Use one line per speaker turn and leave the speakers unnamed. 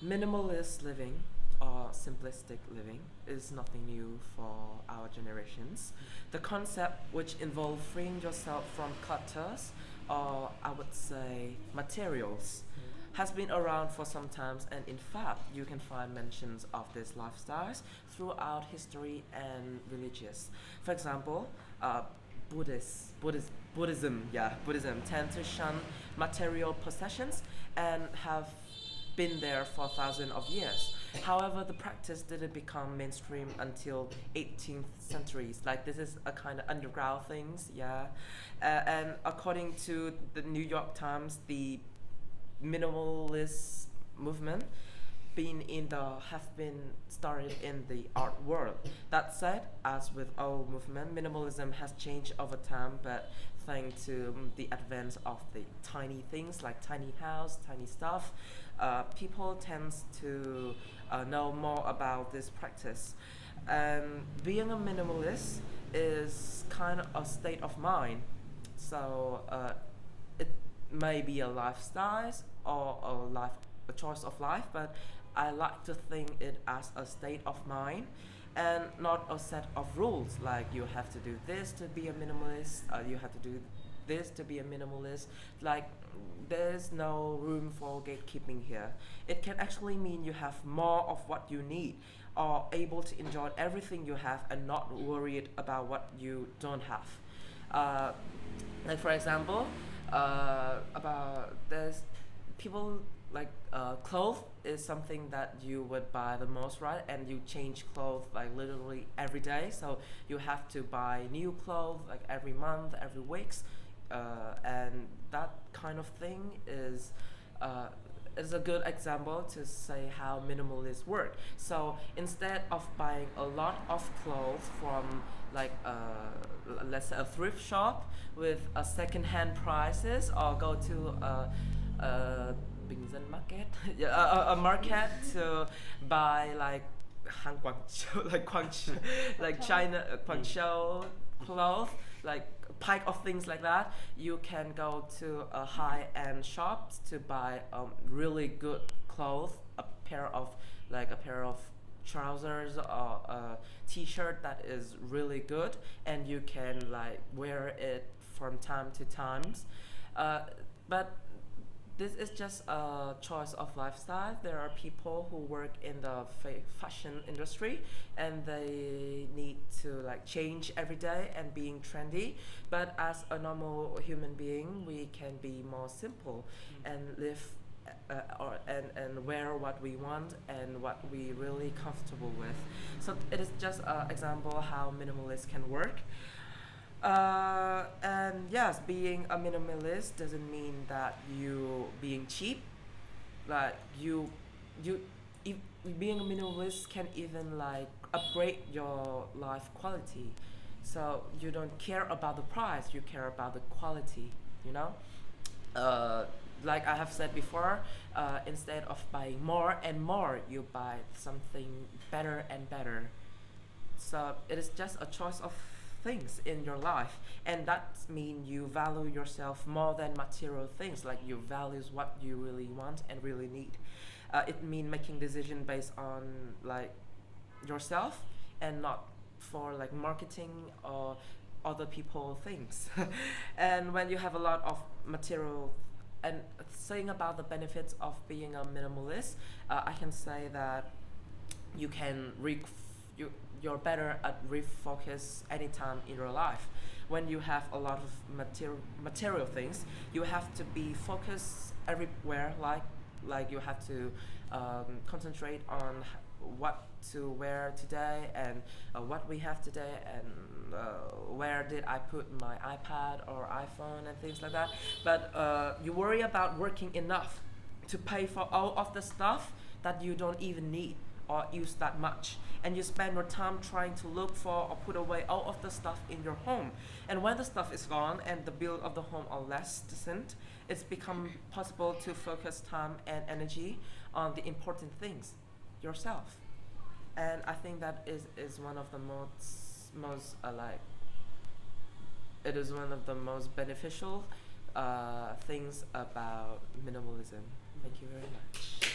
Minimalist living or simplistic living is nothing new for our generations. The concept, which involves freeing yourself from clutters or I would say materials, has been around for some times, and in fact, you can find mentions of these lifestyles throughout history and religious. For example, Buddhism tend to shun material possessions and have been there for thousands of years. However, the practice didn't become mainstream until 18th centuries. Like this is a kind of underground things, yeah. And according to the New York Times, the minimalist movement have been started in the art world. That said, as with all movement, minimalism has changed over time, but thanks to the advance of the tiny things like tiny house, tiny stuff, people tends to know more about this practice. And being a minimalist is kind of a state of mind. So it may be a lifestyle or a choice of life, but I like to think it as a state of mind and not a set of rules like you have to do this to be a minimalist, you have to do this to be a minimalist. Like there's no room for gatekeeping here. It can actually mean you have more of what you need or able to enjoy everything you have and not worried about what you don't have. Like for example, about there's people like clothes is something that you would buy the most, right? And you change clothes like literally every day, so you have to buy new clothes like every month, every weeks, and that kind of thing is a good example to say how minimalists work. So instead of buying a lot of clothes from like let's say a thrift shop with a second-hand prices, or go to a Binzen market, yeah, a market to buy like Han Guangzhou, like Guangzhou, like China, Guangzhou clothes, like pack of things like that. You can go to a high-end shops to buy really good clothes, a pair of trousers or a t-shirt that is really good, and you can like wear it from time to times. But this is just a choice of lifestyle. There are people who work in the fashion industry and they need to like change every day and being trendy. But as a normal human being, we can be more simple and live and wear what we want and what we really comfortable with. So it is just an example how minimalists can work. And yes, being a minimalist doesn't mean that you being cheap. Like you, if, being a minimalist can even like upgrade your life quality. So you don't care about the price, you care about the quality. You know, like I have said before, instead of buying more and more, you buy something better and better. So it is just a choice of things in your life, and that means you value yourself more than material things. Like you values what you really want and really need. It means making decision based on like yourself and not for like marketing or other people things. And when you have a lot of material, and saying about the benefits of being a minimalist, I can say that you can you're better at refocus anytime in your life. When you have a lot of material things, you have to be focused everywhere. Like you have to concentrate on what to wear today and what we have today and where did I put my iPad or iPhone and things like that. But you worry about working enough to pay for all of the stuff that you don't even need or use that much, and you spend your time trying to look for or put away all of the stuff in your home. And when the stuff is gone and the bill of the home are less decent, it's become possible to focus time and energy on the important things yourself. And I think that is one of the most like it is one of the most beneficial things about minimalism. Thank you very much.